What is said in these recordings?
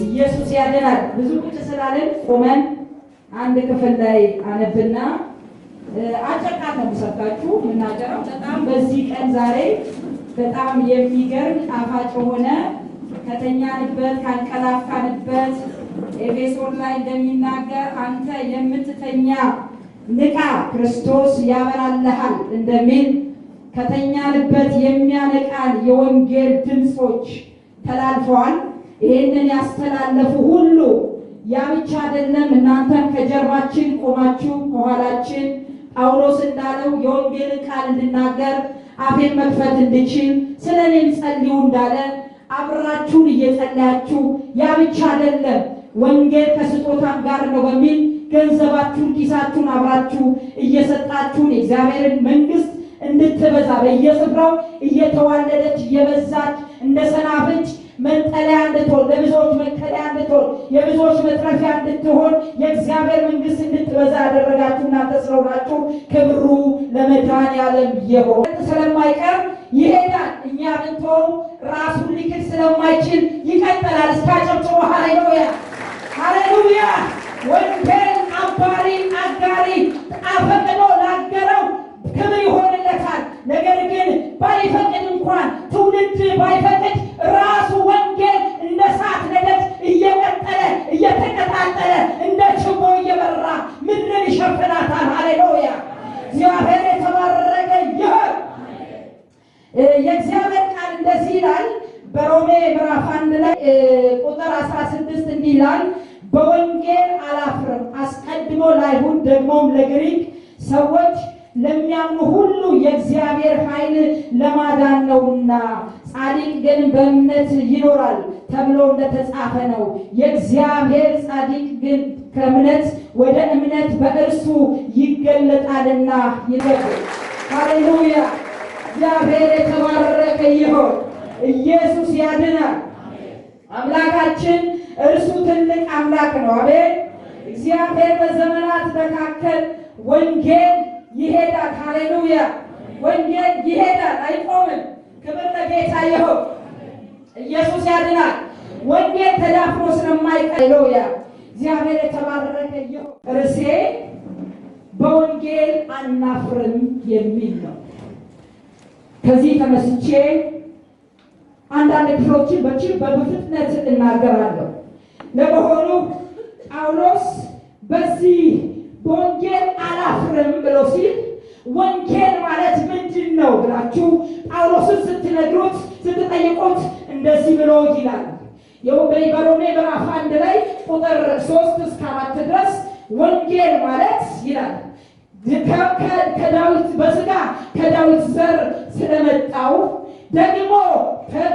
ኢየሱስ ያድናል። ብዙ ቁጭ ስላለን ቆመን አንድ ክፍል ላይ አነብና አጨቃት ነው ሰጣችሁ ምናገረው። በጣም በዚህ ቀን ዛሬ በጣም የሚገርም ጣፋጭ ሆነ ከተኛንበት ካንቀላፋንበት ኤፌሶን ላይ እንደሚናገር አንተ የምትተኛ ንቃ ክርስቶስ ያበራልሃል እንደሚል ከተኛንበት የሚያነቃን የወንጌል ድምጾች ተላልፈዋል። ይሄንን ያስተላለፉ ሁሉ ያ ብቻ አይደለም፣ እናንተም ከጀርባችን ቆማችሁ ከኋላችን ጳውሎስ እንዳለው የወንጌልን ቃል እንድናገር አፌን መክፈት እንድችል ስለኔም ጸልዩ እንዳለ አብራችሁን እየጸለያችሁ ያ ብቻ አይደለም ወንጌል ከስጦታም ጋር ነው በሚል ገንዘባችሁን ኪሳችሁን አብራችሁ እየሰጣችሁን የእግዚአብሔርን መንግስት እንድትበዛ በየስፍራው እየተዋለደች እየበዛች እንደ ሰናፍጭ መጠለያ እንድትሆን ለብዙዎች መጠለያ እንድትሆን የብዙዎች መትረፊያ እንድትሆን የእግዚአብሔር መንግስት እንድትበዛ ያደረጋችሁ እናንተ ስለሆናችሁ ክብሩ ለመድኃኔዓለም ይሁን። ስለማይቀር ይሄዳል። እኛ ብንተው ራሱን ሊክድ ስለማይችል ይቀጥላል። እስካጨብጭቦ ሃሌሉያ ሃሌሉያ። ወንጌል አባሪ አጋሪ አፈቅዶ ላገረው ክብር ይሆንለታል። ነገር ግን ባይፈቅድ እንኳን ትውልድ ባይፈቅድ ራሱ ወንጌል እንደ እሳት ነደድ እየቀጠለ እየተቀጣጠለ እንደ ችቦ እየበራ ምድርን ይሸፍናታል። ሃሌሉያ እግዚአብሔር የተባረከ ይሁን። የእግዚአብሔር ቃል እንደዚህ ይላል በሮሜ ምዕራፍ 1 ላይ ቁጥር 16 እንዲህ ይላል፣ በወንጌል አላፍርም አስቀድሞ ለአይሁድ ደግሞም ለግሪክ ሰዎች ለሚያምኑ ሁሉ የእግዚአብሔር ኃይል ለማዳን ነውና፣ ጻድቅ ግን በእምነት ይኖራል ተብሎ እንደተጻፈ ነው። የእግዚአብሔር ጻድቅ ግን ከእምነት ወደ እምነት በእርሱ ይገለጣልና ይላል። ሃሌሉያ እግዚአብሔር የተባረከ ይሁን። ኢየሱስ ያድናል። አምላካችን እርሱ ትልቅ አምላክ ነው። አሜን። እግዚአብሔር በዘመናት መካከል ወንጌል ይሄዳል። ሃሌሉያ ወንጌል ይሄዳል፣ አይቆምም። ክብር ለጌታ ይሁን። ኢየሱስ ያድናል። ወንጌል ተዳፍኖ ስለማይቀር ሃሌሉያ እግዚአብሔር የተባረከ ይሁን። ርዕሴ በወንጌል አናፍርም የሚል ነው። ከዚህ ተመስጬ አንዳንድ ክፍሎችን በፍጥነት እናገራለሁ። ለመሆኑ ጳውሎስ በዚህ በወንጌል አላፍርም ብሎ ሲል ወንጌል ማለት ምንድን ነው ብላችሁ ጳውሎስን ስትነግሩት ስትጠይቁት እንደዚህ ብሎ ይላል። በሮሜ ምዕራፍ 1 ላይ ቁጥር 3 እስከ 4 ድረስ ወንጌል ማለት ይላል ከዳዊት በስጋ ከዳዊት ዘር ስለመጣው ደግሞ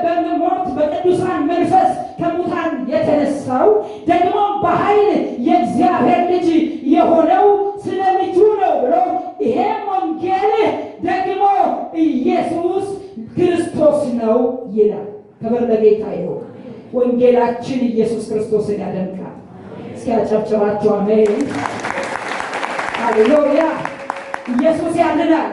በሞት በቅዱሳን መንፈስ ከሙታን የተነሳው ደግሞ በኃይል የእግዚአብሔር ልጅ የሆነው ስለ ልጁ ነው ብሎ ይሄም ወንጌል ደግሞ ኢየሱስ ክርስቶስ ነው ይላል። ክብር ለጌታ ይሁን። ወንጌላችን ኢየሱስ ክርስቶስን ያደምቃል። እስኪ አጨብጭባችሁ አሜን ሃሌሉያ። ኢየሱስ ያድናል።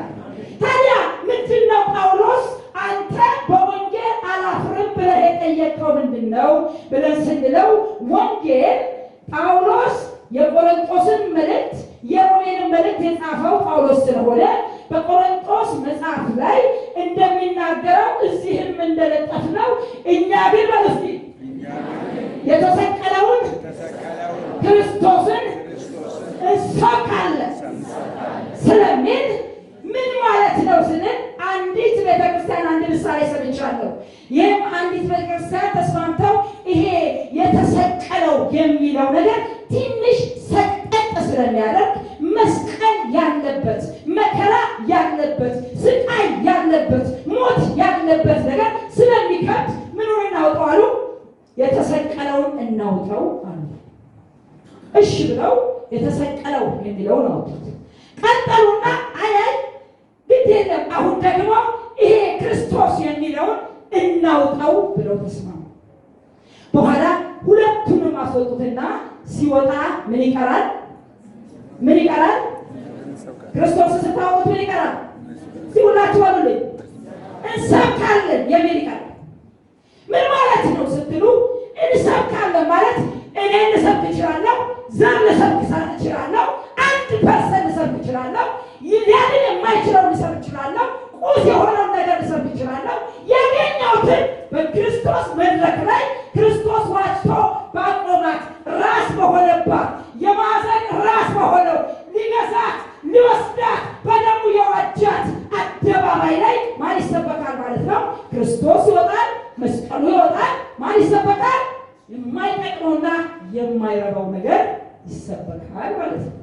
ታዲያ ምንድነው ጳውሎስ አንተ በወንጌል አላፍርም ብለህ የጠየቀው ምንድነው ብለን ስንለው ወንጌል ጳውሎስ የቆሮንቶስን መልእክት የሮሜንን መልእክት የጻፈው ጳውሎስ ስለሆነ በቆሮንቶስ መጽሐፍ ላይ እንደሚናገረው እዚህም እንደለጠፍነው እኛ ግን በልስቲ የተሰቀለውን ክርስቶስን እንሰብካለን ስለሚል ምን ማለት ነው ስንል አንዲት ቤተክርስቲያን አንድ ምሳሌ ሰምቻለሁ። ይህም አንዲት ቤተክርስቲያን ተስማምተው ይሄ የተሰቀለው የሚለው ነገር ትንሽ ሰጠጥ ስለሚያደርግ መስቀል ያለበት መከራ ያለበት ስቃይ ያለበት ሞት ያለበት ነገር ስለሚከብድ ምኑን እናውጣው አሉ? የተሰቀለውን እናውጣው አሉ። እሺ ብለው የተሰቀለው የሚለውን አውጡት። ቀጠሉና አያይ ግድ የለም አሁን ደግሞ ይሄ ክርስቶስ የሚለውን እናውጣው ብለው ተስማሙ። በኋላ ሁለቱንም አስወጡትና ሲወጣ ምን ይቀራል? ምን ይቀራል? ክርስቶስ ስታወቁት ምን ይቀራል? ሲውላችሁ አሉልኝ እንሰብካለን የሚል ይቀራል። ምን ማለት ነው ስትሉ እንሰብካለን ማለት እኔ ልሰብክ እችላለሁ፣ ዘር ልሰብክ እችላለሁ፣ አንድ ፐርሰን ልሰብክ እችላለሁ፣ ያንን የማይችለውን ልሰብክ እችላለሁ፣ ቁስ የሆነውን ነገር ልሰብክ እችላለሁ። ያገኘሁትን በክርስቶስ መድረክ ላይ ክርስቶስ ዋጅቶ ባቆማት ራስ በሆነባት የማዕዘን ራስ በሆነው ሊገዛት ሊወስዳት በደሙ የዋጃት አደባባይ ላይ ማን ይሰበካል ማለት ነው? ክርስቶስ ይወጣል፣ መስቀሉ ይወጣል። ማን ይሰበካል? የማይጠቅመውና የማይረባው ነገር ይሰበካል ማለት ነው።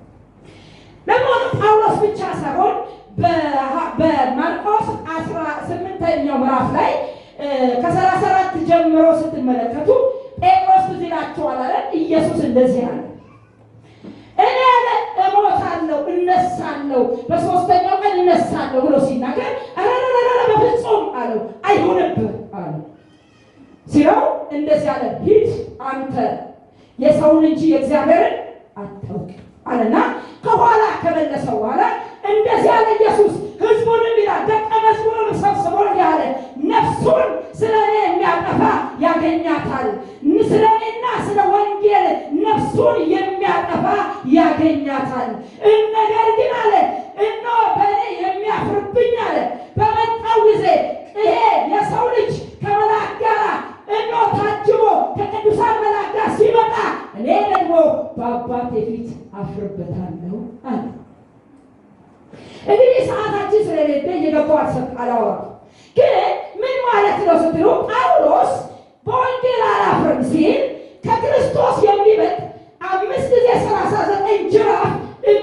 ደግሞ ጳውሎስ ብቻ ሳይሆን በማርቆስ 18ኛው ምዕራፍ ላይ ከ34 ጀምሮ ስትመለከቱ ጴጥሮስ እዚህ ይላቸዋል አለ። ኢየሱስ እንደዚህ አለ፣ እኔ እሞታለሁ እነሳለሁ በሶስተኛው ቀን እነሳለሁ ብሎ ሲናገር አረረረረ በፍጹም አለው አይሆንብህ አለ። ሲለው እንደዚህ አለ፣ ሂድ አንተ የሰውን እንጂ የእግዚአብሔርን አታውቅም አለና ከኋላ ከመለሰው በኋላ እንደዚህ አለ ኢየሱስ ሕዝቡንም ይላል ደቀ መዝሙሩን ሰብስቦ ያለ ነፍሱን ስለኔ የሚያጠፋ ያገኛታል፣ ስለኔና ስለ ወንጌል ነፍሱን የሚያጠፋ ያገኛታል። ነገር ግን አለ እነሆ በእኔ የሚያፍርብኝ አለ በመጣው ጊዜ ይሄ የሰው ልጅ ከመላእክት ጋር እነሆ ታጅቦ ከቅዱሳን መላእክት ጋር ሲመጣ እኔ ደግሞ በአባቴ ፊት አፍርበታለሁ አለ። እንግዲህ ሰዓታችን ስለሌለ እየገባሁ አላወራም። ግን ምን ማለት ነው ስትሉ ጳውሎስ በወንጌል አላፍርም ሲል ከክርስቶስ የሚበልጥ 5:39 ጅራፍ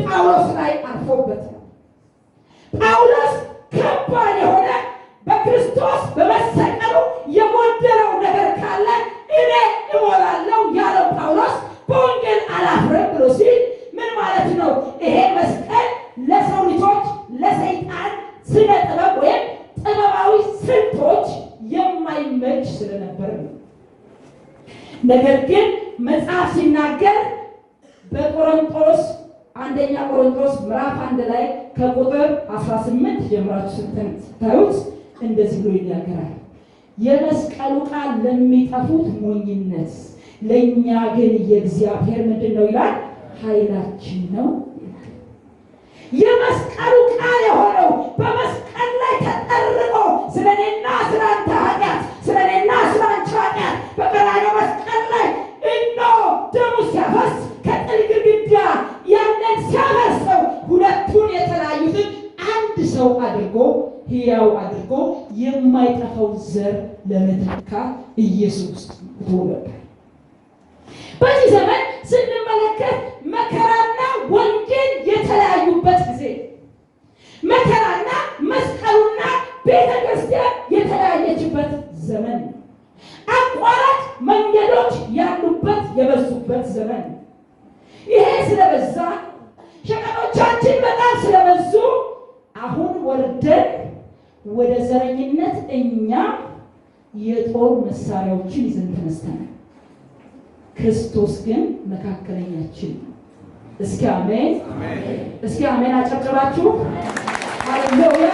ጳውሎስ ላይ አርፎበት ነው። ጳውሎስ ከባድ የሆነ በክርስቶስ በመሰቀሉ የጎደለው ነገር ካለ እኔ እሞላለሁ ያለው ጳውሎስ በወንጌል አላፍርም ብሎ ሲል ምን ማለት ነው? ይሄ መስቀል ለሰው ልጆች ለሰይጣን ስነ ጥበብ ወይም ጥበባዊ ስልቶች የማይመች ስለነበር ነው። ነገር ግን መጽሐፍ ሲናገር በቆሮንቶስ አንደኛ ቆሮንቶስ ምዕራፍ 1 ላይ ከቁጥር 18 ጀምራችሁ ስታዩት እንደዚህ ብሎ ይናገራል። የመስቀሉ ቃል ለሚጠፉት ሞኝነት፣ ለእኛ ግን የእግዚአብሔር ምንድን ነው ይላል? ኃይላችን ነው። የመስቀሉ ቃል የሆነው በመስቀል ላይ ተጠርቆ ስለኔና ስላንተ ኃጢአት፣ ስለኔና ስላንቺ ኃጢአት በቀራንዮ መስቀል ላይ እነሆ ደሙ ሲያፈስ ከጥል ግድግዳ ያንን ሲያፈርሰው ሁለቱን የተለያዩትን አንድ ሰው አድርጎ ሕያው አድርጎ የማይጠፋው ዘር ለመተካት ኢየሱስ ተወለደ። በዚህ ዘመን ስንመለከት መከራና ወንጌል የተለያዩበት ጊዜ፣ መከራና መስቀሉና ቤተ ክርስቲያን የተለያየችበት ዘመን፣ አቋራጭ መንገዶች ያሉበት የበዙበት ዘመን። ይሄ ስለበዛ ሸቀጦቻችን በጣም ስለበዙ አሁን ወርደን ወደ ዘረኝነት እኛ የጦር መሳሪያዎችን ይዘን ተነስተናል። ክርስቶስ ግን መካከለኛችን ነው። እስኪ አሜን፣ እስኪ አሜን አጨብጭባችሁ ሃሌሉያ።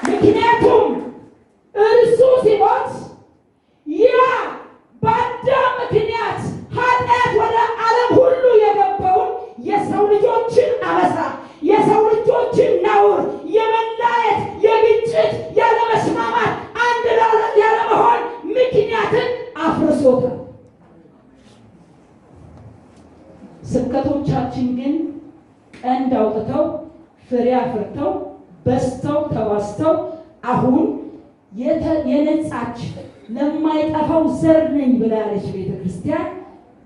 ምክንያቱም እርሱ ሲሞት ያ በአዳም ምክንያት ኃጢአት ወደ ዓለም ሁሉ የገባውን የሰው ልጆችን አበሳ፣ የሰው ልጆችን ነውር፣ የመለያየት፣ የግጭት፣ ያለመስማማት፣ አንድ ያለመሆን ምክንያትን አፍርሶታል። ስብከቶቻችን ግን ቀንድ አውጥተው ፍሬ አፍርተው በስተው ተባስተው አሁን የነጻች ለማይጠፋው ዘር ነኝ ብላ ያለች ቤተ ክርስቲያን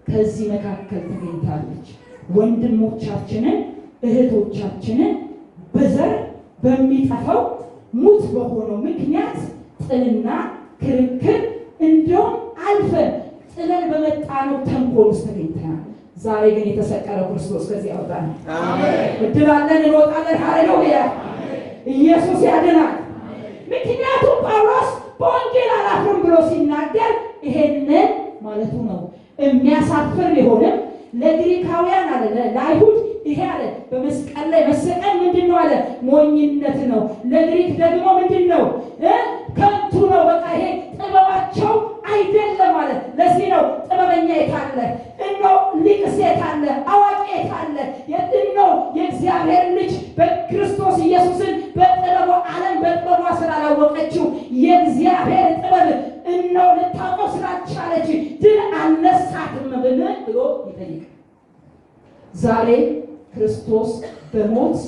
ከዚህ መካከል ተገኝታለች። ወንድሞቻችንን እህቶቻችንን በዘር በሚጠፋው ሙት በሆነው ምክንያት ጥልና ክርክር እንዲሁም አልፈን ጥለን በመጣነው ተንኮል ውስጥ ተገኝተናል። ዛሬ ግን የተሰቀለው ክርስቶስ ከዚህ ያወጣል። አሜን። እድላለን፣ እንወጣለን። ሃሌሉያ! ኢየሱስ ያድናል። ምክንያቱም ጳውሎስ በወንጌል አላፍርም ብሎ ሲናገር ይሄንን ማለቱ ነው። የሚያሳፍር ቢሆንም ለግሪካውያን አለ ለአይሁድ ይሄ አለ በመስቀል ላይ መሰቀል ምንድነው አለ ሞኝነት ነው። ለግሪክ ደግሞ ምንድነው ከንቱ ነው። በቃ ይሄ ጥበባቸው አይደለም አለ። ለዚህ ነው ጥበበኛ የታለ እነሆ ሊቅ የታለ አዋቂ የታለ የትነው የእግዚአብሔር ልጅ በክርስቶስ ኢየሱስን በጥበቡ ዓለም በጥበቧ ስላላወቀችው የእግዚአብሔር ጥበብ እነሆ ልታውቀው ስላልቻለች ድል አልነሳትም ብሎ ይጠይቃል። ዛሬ ክርስቶስ በሞት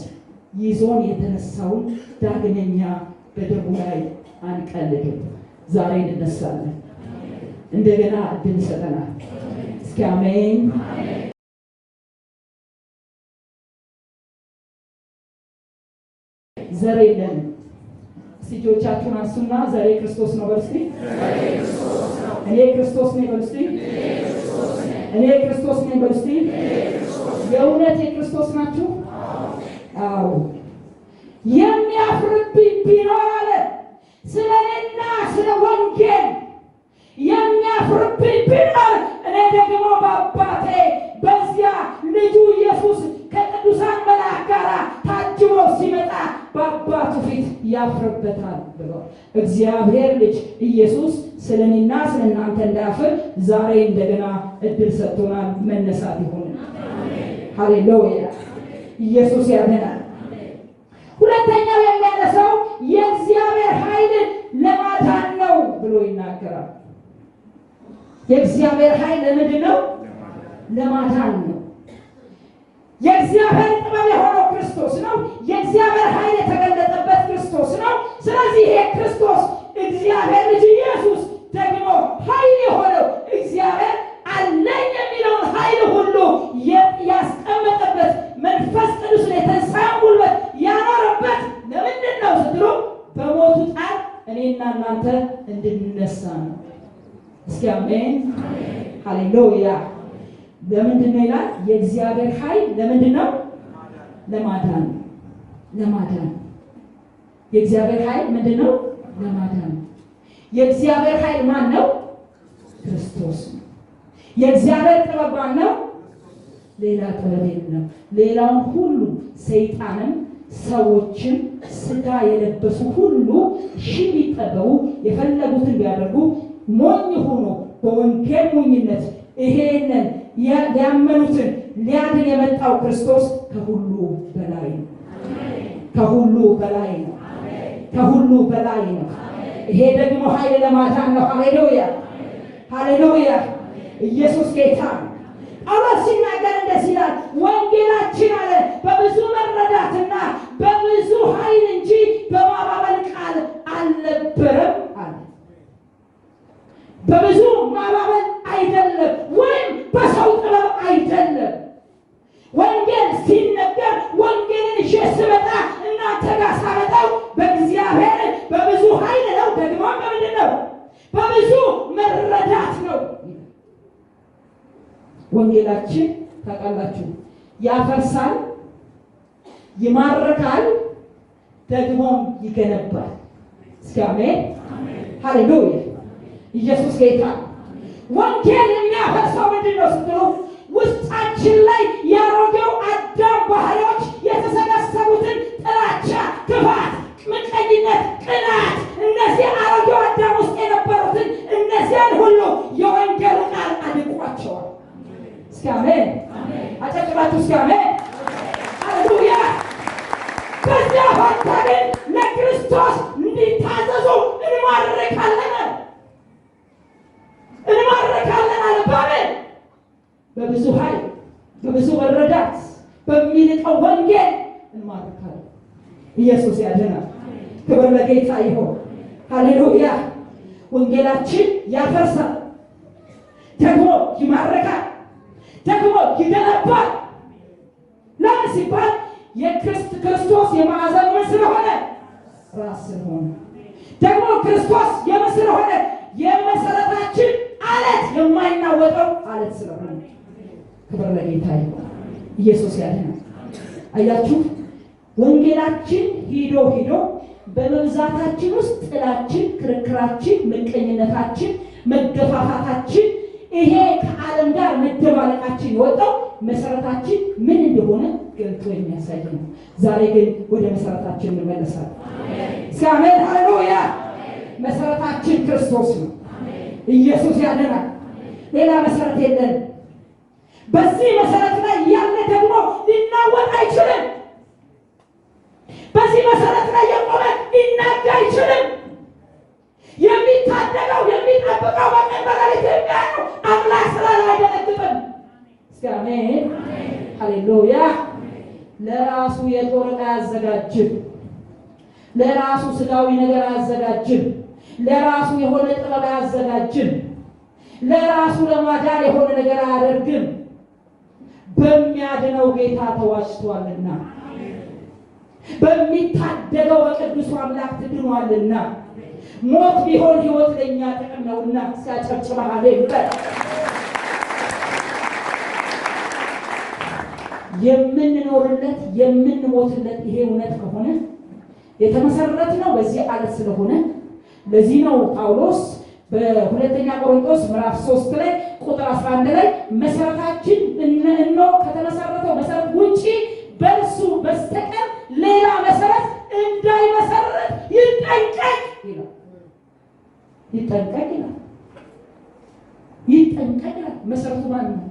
ይዞን የተነሳውን ዳግመኛ በደሙ ላይ አንቀልድም። ዛሬ እንነሳለን። እንደገና እድል ይሰጠናል። እስኪ አሜን። ዘር የለንም። እጆቻችሁን አንሱና ዘሬ ክርስቶስ ነው በሉ እስኪ። እኔ ክርስቶስ ነኝ በሉ እስኪ። እኔ ክርስቶስ ነኝ በሉ እስኪ። የእውነት የክርስቶስ ናችሁ? አዎ። የሚያፍርብኝ ቢኖር አለ ስለኔና ስለ ወንጌል የሚያፍርብኝ ቢኖር እኔ ደግሞ በአባቴ በዚያ ልጁ ኢየሱስ ከቅዱሳን መላእክት ጋር ታጅቦ ሲመጣ በአባቱ ፊት ያፍርበታል ብሏል። እግዚአብሔር ልጅ ኢየሱስ ስለኔና ስለናንተ እንዳያፍር ዛሬ እንደገና እድል ሰጥቶናል። መነሳት ይሁን። ሃሌሉያ! ኢየሱስ ያድናል። ሁለተኛው የሚያነሳው የእግዚአብሔር ኃይል ለማዳን ነው ብሎ ይናገራል። የእግዚአብሔር ኃይል ለምንድን ነው? ለማዳን ነው። የእግዚአብሔር ጥበብ የሆነው ክርስቶስ ነው። የእግዚአብሔር ኃይል የተገለጠበት ክርስቶስ ነው። ስለዚህ ይሄ ክርስቶስ እግዚአብሔር ልጅ ኢየሱስ ደግሞ ኃይል የሆነው እግዚአብሔር አለኝ የሚለውን ኃይል ሁሉ ያስቀመጠበት መንፈስ ቅዱስ የተንሳን ጉልበት ያኖረበት ለምንድን ነው ስትሉ በሞቱ ጣር እኔና እናንተ እንድንነሳ ነው። እስኪ አሜን ሃሌሉያ። ለምንድን ነው ይላል? የእግዚአብሔር ኃይል ለምንድን ነው? ለማዳን። ለማዳን የእግዚአብሔር ኃይል ምንድን ነው? ለማዳን። የእግዚአብሔር ኃይል ማን ነው? ክርስቶስ ነው። የእግዚአብሔር ጥበብ ማን ነው? ሌላ ጥበብ የለም። ሌላውን ሁሉ ሰይጣንም ሰዎችን ስጋ የለበሱ ሁሉ ቢጠበቡ የፈለጉትን ቢያደርጉ ሞኝ ሆኖ በወንጌል ሞኝነት ይሄንን ያመኑትን ሊያድን የመጣው ክርስቶስ ከሁሉ በላይ ነው። ከሁሉ በላይ ነው። ከሁሉ በላይ ነው። ይሄ ደግሞ ኃይል ለማዳን ነው። ሃሌሉያ ሃሌሉያ። ኢየሱስ ጌታ ነው። ጳውሎስ ሲናገር እንደዚህ ይላል፣ ወንጌላችን አለ በብዙ መረዳትና በብዙ ኃይል እንጂ በማባበል ቃል አልነበረም አለ። በብዙ ማባበል አይደለም፣ ወይም በሰው ጥበብ አይደለም። ወንጌል ሲነገር ወንጌልን ይዤ ስመጣ እናንተ ጋር ሳመጣው በእግዚአብሔር በብዙ ኃይል ነው። ደግሞ በምንድን ነው? በብዙ መረዳት ነው። ወንጌላችን ታውቃላችሁ ያፈርሳል፣ ይማርካል፣ ደግሞም ይገነባል። እስኪ አሜን ሃሌሉያ። ኢየሱስ ጌታ። ወንጌል የሚያፈርሰው ምንድን ነው ስትሉ ውስጣችን ላይ ያሮጌው አዳም ባህሪዎች የተሰበሰቡትን ጥላቻ፣ ክፋት፣ ምቀኝነት፣ ቅናት እነዚህ አሮጌው አዳም ውስጥ የነበሩትን እነዚያን ሁሉ የወንጌሉ ቃል አድቋቸዋል። እስኪ አሜን አጨብጭባችሁ እስኪ አሜን ሃሌሉያ። በዚያ ፋንታ ግን ለክርስቶስ እንዲታዘዙ እንማርካለን አለባበል በብዙ ኃይል በብዙ መረዳት በሚልቀው ወንጌል እንማርካለን። ኢየሱስ ያድናል። ክብር ለጌታ ይሁን። ሃሌሉያ። ወንጌላችን ያፈርሳል፣ ደግሞ ይማርካል፣ ደግሞ ይገነባል። ለምን ሲባል ክርስቶስ የማዕዘን ምን ስለሆነ? ራስ ስለሆነ። ደግሞ ክርስቶስ የምን ስለሆነ? የመሰረታችን አለት የማይናወጠው አለት ስለሆነ። ክብር ለጌታ ይሁን። ኢየሱስ ያድናል። አያችሁ ወንጌላችን ሂዶ በመብዛታችን ውስጥ ጥላችን፣ ክርክራችን፣ ምቀኝነታችን፣ መገፋፋታችን ይሄ ከዓለም ጋር መደባለቃችን የወጣው መሰረታችን ምን እንደሆነ ገልጦ የሚያሳይ ነው። ዛሬ ግን ወደ መሰረታችን እንመለሳለን። አሜን ሃሌሉያ። መሰረታችን ክርስቶስ ነው። ኢየሱስ ያድናል። ሌላ መሰረት የለን። በዚህ መሰረት ላይ ያለ ደግሞ ሊናወጥ አይችልም። በዚህ መሰረት ላይ የቆመ ሊናጋ አይችልም። የሚታደገው የሚጠብቀው በቀን በሌሊት የሚያየው አምላክ ስላለ አይደነግጥም። አሜን ሃሌሉያ። ለራሱ የጦር ዕቃ አያዘጋጅም። ለራሱ ስጋዊ ነገር አያዘጋጅም። ለራሱ የሆነ ጥበብ አያዘጋጅም። ለራሱ ለማዳን የሆነ ነገር አያደርግም። በሚያድነው ጌታ ተዋጅቷልና፣ በሚታደገው በቅዱሱ አምላክ ትድኗልና። ሞት ቢሆን ሕይወት ለኛ ጥቅም ነውና ሲያጨብጭባ ሃሌሉያ። የምንኖርለት የምንሞትለት ይሄ እውነት ከሆነ የተመሰረተው በዚህ ዓለት ስለሆነ ለዚህ ነው ጳውሎስ በሁለተኛ ቆሮንቶስ ምዕራፍ 3 ላይ ቁጥር 11 ላይ መሰረታችን እነሆ ከተመሰረተው መሰረት ውጪ በእርሱ በስተቀር ሌላ መሰረት እንዳይመሰረት ይጠንቀቅ ይላል። ይጠንቀቅ ይላል። ይጠንቀቅ ይላል። መሰረቱ ማን ነው?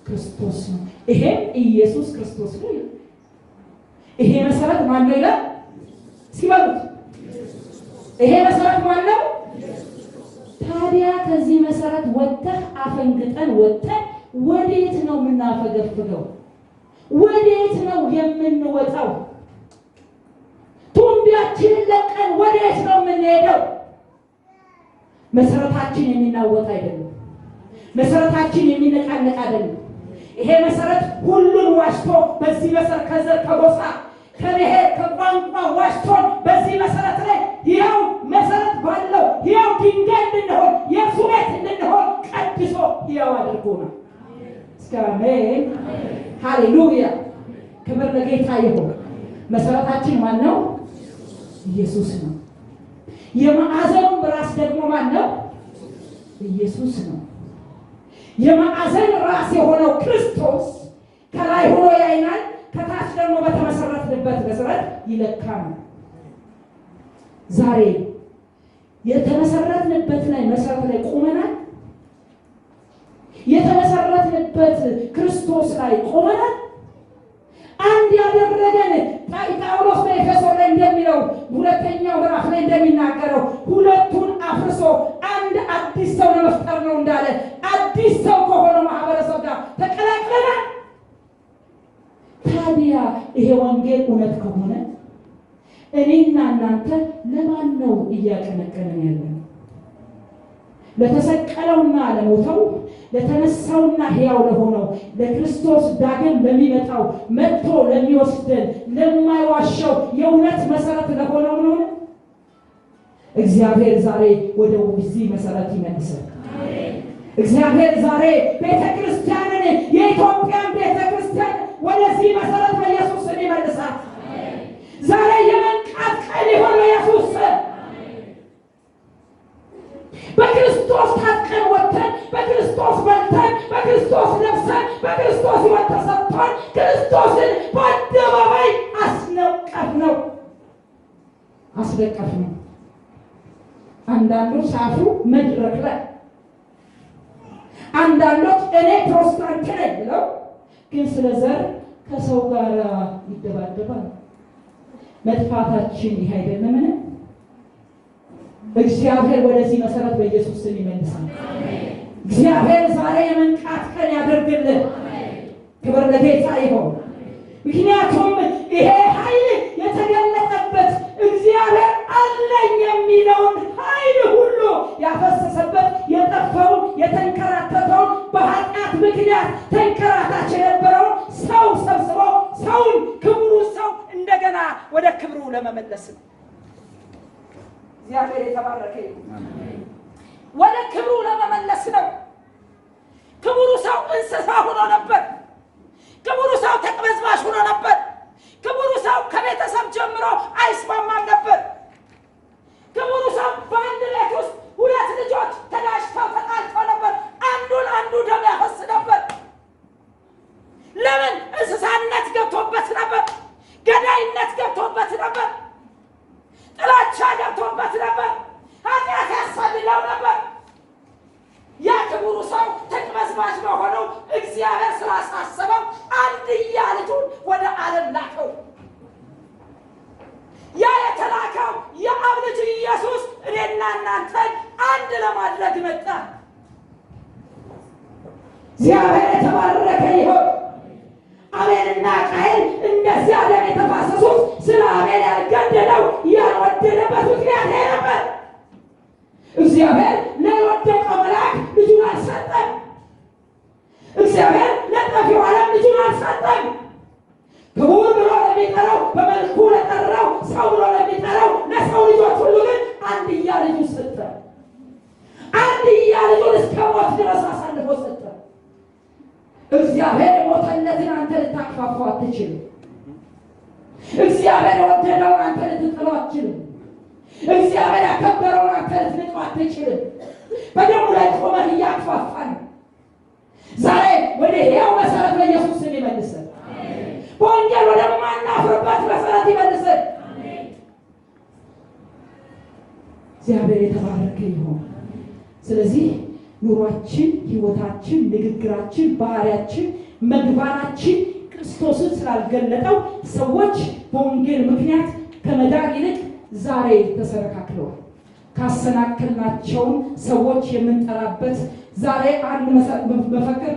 ክርስቶስ ነው። ይሄም ኢየሱስ ክርስቶስ ነው። ይሄ መሰረት ማን ነው ይላል ሲባሉት፣ ይሄ መሰረት ማን ነው? ታዲያ ከዚህ መሰረት ወጥተህ አፈንግጠን ወጥተን ወዴት ነው የምናፈገፍገው? ወዴት ነው የምንወጣው? ቱምቢያችንን ለቀን ወዴት ነው የምንሄደው? መሰረታችን የሚናወጥ አይደለም። መሰረታችን የሚነቃነቅ አይደለም። ይሄ መሰረት ሁሉን ዋሽቶ በዚህ መሰረት ከዘር ከጎሳ ከብሔር ከቋንቋ ዋሽቶን በዚህ መሰረት ላይ ያው መሰረት ባለው ያው ድንጋይ እንድንሆን የእሱ ቤት እንድንሆን ቀድሶ ያው አድርጎናል። አሜን ሃሌሉያ። ክብር ለጌታ ይሁን። መሰረታችን ማን ነው? ኢየሱስ ነው። የማዕዘኑ ራስ ደግሞ ማን ነው? ኢየሱስ ነው። የማዕዘን ራስ የሆነው ክርስቶስ ከላይ ሆኖ ያይናል፣ ከታች ደግሞ በተመሰረትንበት መሰረት ይለካል። ዛሬ የተመሰረትንበት ላይ መሰረት ላይ ቆመናል። የተመሰረትንበት ክርስቶስ ላይ ቆመናል። አንድ ያደረገን ጳውሎስ በኤፌሶን ላይ እንደሚለው ሁለተኛው ምዕራፍ ላይ እንደሚናገረው ሁለቱን አፍርሶ አንድ አዲስ ሰው ለመፍጠር ነው እንዳለ አዲስ ሰው ከሆነው ማህበረሰብ ጋር ተቀላቅለናል። ታዲያ ይሄ ወንጌል እውነት ከሆነ እኔና እናንተ ለማን ነው እያቀነቀንን ያለን? ለተሰቀለውና ለሞተው ለተነሳውና ሕያው ለሆነው ለክርስቶስ ዳግም ለሚመጣው መጥቶ ለሚወስደን ለማይዋሸው የእውነት መሰረት ለሆነው ነው። እግዚአብሔር ዛሬ ወደ እዚህ መሰረት ይመልሳል። እግዚአብሔር ዛሬ ቤተክርስቲያንን የኢትዮጵያን ቤተክርስቲያን ወደዚህ መሰረት በኢየሱስ ስም ይመልሳል። ዛሬ የመንቃት ቀን ይሁን በኢየሱስ ስም። በክርስቶስ ታጥቀን ወጥተን በክርስቶስ በልተን በክርስቶስ ለብሰን በክርስቶስ ሕይወት ተሰጥቶን ክርስቶስን በአደባባይ አስነቀፍነው። አንዳንዶች ሳፍሩ መድረክ ላይ፣ አንዳንዶች እኔ ፕሮቴስታንት ነኝ ብለው ግን ስለ ዘር ከሰው ጋር ይደባደባል። መጥፋታችን ይህ አይደለምን? እግዚአብሔር ወደዚህ መሰረት በኢየሱስ ስም ይመልሳል። እግዚአብሔር ዛሬ የመንቃት ቀን ያደርግልን። ክብር ለጌታ ይሁን። ምክንያቱም ይሄ ኃይል የተገለጠበት እግዚአብሔር አለኝ የሚለውን ኃይል ሁሉ ያፈሰሰበት የጠፋውን የተንከራተተውን በኃጢአት ምክንያት ተንከራታች የነበረውን ሰው ሰብስቦ ሰውን ክብሩ ሰው እንደገና ወደ ክብሩ ለመመለስ ነው። እግዚአብሔር የተባረከ ይሁን። ወደ ክብሩ ለመመለስ ነው። ክብሩ ሰው እንስሳ ሆኖ ነበር። ክብሩ ሰው ተቅበዝባዥ ሆኖ ነበር። ክብሩ ሰው ከቤተሰብ ጀምሮ አይስማማም ነበር። ክብሩ ሰው በአንድ ቤት ውስጥ ሁለት ልጆች ተዳሽተው ተጣልተው ነበር። አንዱ ደም ያፈስ ነበር። ለምን? እንስሳነት ገብቶበት መጣ። እግዚአብሔር የተባረከ ይሁን። አቤልና ቃየል እንደዚያ ደም የተፋሰሱት ስለ አቤል ያልገደለው ያልወደደበት ምክንያት ይሄ ነበር። እግዚአብሔር ለወደቀው መልአክ ልጁን አልሰጠም። እግዚአብሔር ለጠፊው ዓለም ልጁን አልሰጠም። ክቡር ብሎ ለሚጠራው በመልኩ ለጠራው ሰው ብሎ ለሚጠራው ለሰው ልጆች ሁሉ ግን አንድያ ልጁን ሰጠ። አንድያ ልጁን እስከ ሞት ድረስ አሳልፎ ሰጠ። እግዚአብሔር የሞተለትን አንተ ልታቅፋፋው አትችልም። እግዚአብሔር የወደደውን አንተ ልትጥለው አትችልም። እግዚአብሔር ያከበረውን አንተ ልትንቀው አትችልም። በደሙ ላይ ቆመን እያቅፋፋን ዛሬ ወደ ሕያው መሰረት በኢየሱስ ስም ይመልሰን። በወንጌል ወደማናፍርበት መሰረት ይመልሰን። እግዚአብሔር የተባረከ ይሁን። ስለዚህ ኑሯችን፣ ህይወታችን፣ ንግግራችን፣ ባህሪያችን፣ ምግባራችን ክርስቶስን ስላልገለጠው ሰዎች በወንጌል ምክንያት ከመዳን ይልቅ ዛሬ ተሰረካክለዋል። ካሰናከልናቸውን ሰዎች የምንጠራበት ዛሬ አንድ መፈክር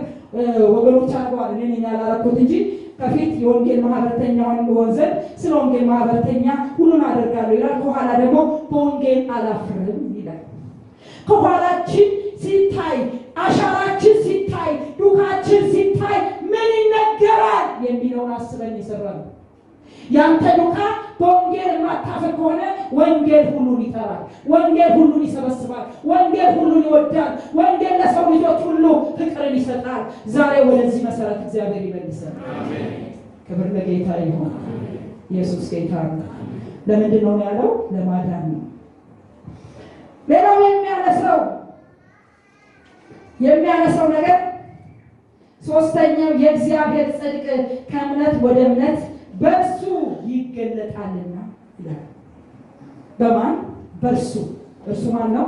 ወገኖች አድርገዋል። እኔ ነኝ ያላረኩት እንጂ ከፊት የወንጌል ማህበርተኛ ሆን ዘንድ ስለ ወንጌል ማህበርተኛ ሁሉን አደርጋለሁ ይላል። ከኋላ ደግሞ በወንጌል አላፍርም ይላል። ከኋላችን ሲታይ፣ አሻራችን ሲታይ፣ ዱካችን ሲታይ ምን ይነገራል የሚለውን አስበን ይሰራል። ያንተ ዱካ በወንጌል የማታፍር ከሆነ ወንጌል ሁሉን ይጠራል፣ ወንጌል ሁሉን ይሰበስባል፣ ወንጌል ሁሉን ይወዳል፣ ወንጌል ለሰው ልጆች ሁሉ ፍቅርን ይሰጣል። ዛሬ ወደዚህ መሰረት እግዚአብሔር ይመልሰን። ክብር ለጌታ ይሁን። ኢየሱስ ጌታ ነው። ለምንድን ነው ያለው? ለማዳን ነው። ሌላው የሚያነሳው ነገር ሶስተኛው የእግዚአብሔር ጽድቅ ከእምነት ወደ እምነት በእርሱ ይገለጣልና ይላል። በማን? በእርሱ። እርሱ ማን ነው?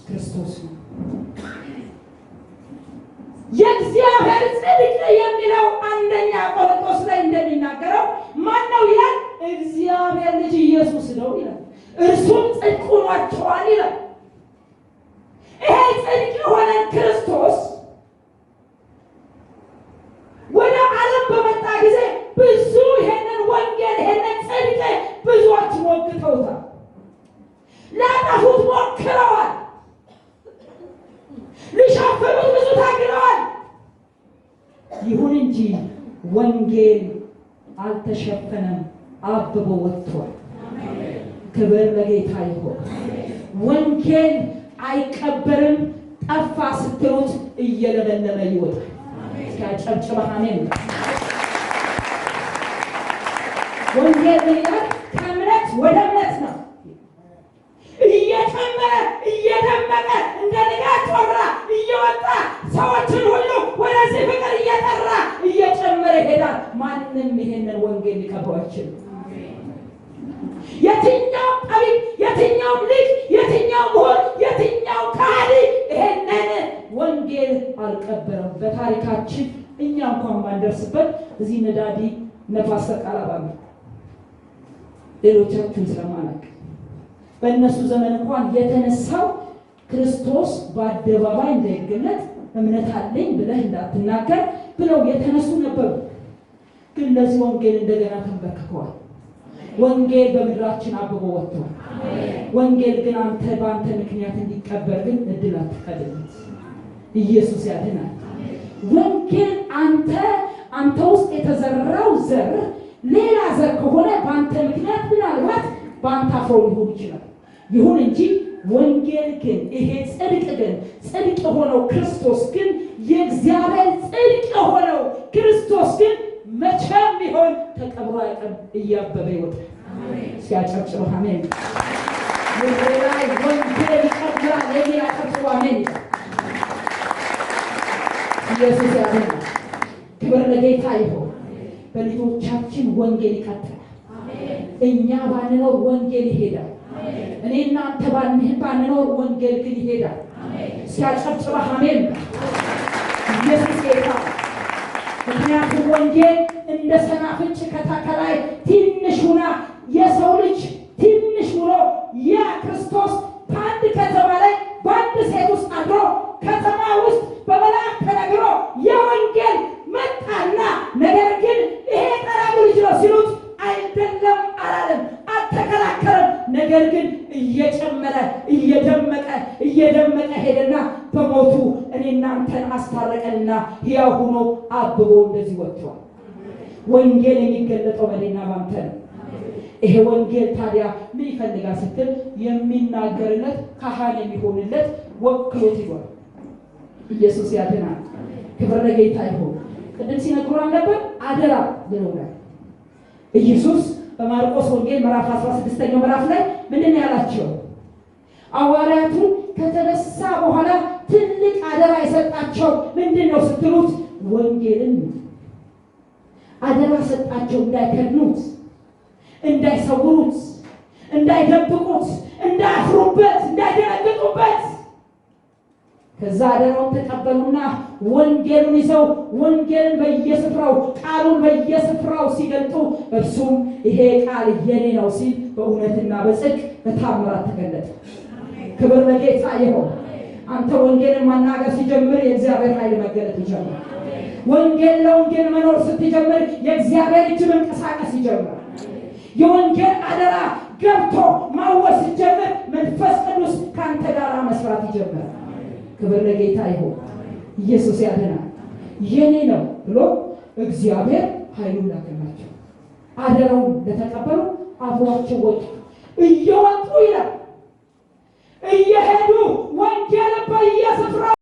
ክርስቶስ ነው። የእግዚአብሔር ጽድቅ የሚለው አንደኛ ቆሮንቶስ ላይ እንደሚናገረው ማን ነው ይላል? እግዚአብሔር ልጅ ኢየሱስ ነው ይላል። እርሱም ጽድቅ ሆኗቸዋል ይላል። ይሄ ጽድቅ የሆነ ክርስቶስ ወደ ዓለም በመጣ ጊዜ ብዙ ይሄንን ወንጌል ይሄንን ጽድቅ ብዙዎች ሞግተውታል፣ ሊያጠፉት ሞክረዋል፣ ሊሸፍኑት ብዙ ታግለዋል። ይሁን እንጂ ወንጌል አልተሸፈነም፣ አብቦ ወጥቷል። ክብር ለጌታ ይሁን። ወንጌል አይቀበርም። ጠፋ ስትሉት እየለመለመ ይወጣል። እስካጨብጭባ አሜን። ወንጌል ይላል ከእምነት ወደ እምነት ነው። እየጨመረ እየደመቀ እንደ ንጋት ጮራ እየወጣ ሰዎችን ሁሉ ወደዚህ ፍቅር እየጠራ እየጨመረ ይሄዳል። ማንም ይሄንን ወንጌል ሊቀበው አይችልም። የትኛው ጠቢብ፣ የትኛው ልጅ፣ የትኛው ምሁር፣ የትኛው ካህዲ ይሄንን ወንጌል አልቀበረም። በታሪካችን እኛ እንኳን ማንደርስበት እዚህ ነዳዲ ነፋስ ተቃራባሉ ሌሎቻችሁን ስለማናውቅ በእነሱ ዘመን እንኳን የተነሳው ክርስቶስ በአደባባይ እንዳይገለጥ እምነት አለኝ ብለህ እንዳትናገር ብለው የተነሱ ነበሩ። ግን ለዚህ ወንጌል እንደገና ተንበርክከዋል። ወንጌል በምድራችን አብቦ ወጥቷል። ወንጌል ግን አንተ በአንተ ምክንያት እንዲቀበር ግን እድል አትቀበልም። ኢየሱስ ያድናል። ወንጌል አንተ ውስጥ የተዘራው ዘር ሌላ ዘር ከሆነ በአንተ ምክንያት ምናልባት በአንተ አፍሮ ሊሆን ይችላል። ይሁን እንጂ ወንጌል ግን ይሄ ጽድቅ ግን ጽድቅ የሆነው ክርስቶስ ግን የእግዚአብሔር ጽድቅ የሆነው ክርስቶስ ግን መቼም ቢሆን ተቀብሮ አያውቅም፣ እያበበ ይወጣል። ሲያጨብጭበው አሜን። ላይ ወንጌል ይቀጥላል የሚል አጨብጭበው አሜን። ኢየሱስ ያድናል። ክብር ለጌታ ይሁን። በልጆቻችን ወንጌል ይቀጥላል። እኛ ባንኖር ወንጌል ይሄዳል። እኔ እናንተ ባንኖር ወንጌል ግን ይሄዳል። ሲያጨብጭበው አሜን። ኢየሱስ ጌታ። ምክንያቱም ወንጌል እንደ ሰናፍጭ ከላይ ትንሽ ሆና የሰው ልጅ ትንሽ ሆኖ ያ ክርስቶስ በአንድ ከተማ ላይ በአንድ ሴት ውስጥ ነገር ግን እየጨመረ እየደመቀ ሄደና በሞቱ እኔና አንተን አስታረቀንና ሕያው ሆኖ አብቦ እንደዚህ ወጥቷል። ወንጌል የሚገለጠው በእኔና ባንተ ነው። ይሄ ወንጌል ታዲያ ምን ይፈልጋል ስትል የሚናገርለት ካህን የሚሆንለት ወክሎት ይዟል። ኢየሱስ ያድናል። ክብር ለጌታ ይሁን። ቅድም ሲነግሩን ነበር አደራ ብለውናል። ኢየሱስ በማርቆስ ወንጌል ምዕራፍ 16ኛው ምዕራፍ ላይ ምንድን ያላቸው? ሐዋርያቱ ከተነሳ በኋላ ትልቅ አደራ የሰጣቸው ምንድን ነው ስትሉት ወንጌልን አደራ ሰጣቸው። እንዳይከድኑት፣ እንዳይሰውሩት፣ እንዳይደብቁት፣ እንዳያፍሩበት፣ እንዳይደነግጡበት። ከዛ አደራውን ተቀበሉና ወንጌሉን ይዘው ወንጌልን በየስፍራው ቃሉን በየስፍራው ሲገልጡ እርሱም ይሄ ቃል የኔ ነው ሲል በእውነትና በጽድቅ በታምራት ተገለጠ። ክብር ለጌታ ይሁን። አንተ ወንጌልን ማናገር ሲጀምር የእግዚአብሔር ኃይል መገለጥ ይጀምራል። ወንጌል ለወንጌል መኖር ስትጀምር የእግዚአብሔር እጅ መንቀሳቀስ ይጀምራል። የወንጌል አደራ ገብቶ ማወስ ሲጀምር መንፈስ ቅዱስ ካንተ ጋር መስራት ይጀምራል። ክብር ለጌታ ይሁን። ኢየሱስ ያድናል። የኔ ነው ብሎ እግዚአብሔር ኃይሉን ላከላቸው። አደራውን ለተቀበሉ አብሯቸው ወጡ። እየወጡ ይላል እየሄዱ ወንጌል በየስፍራው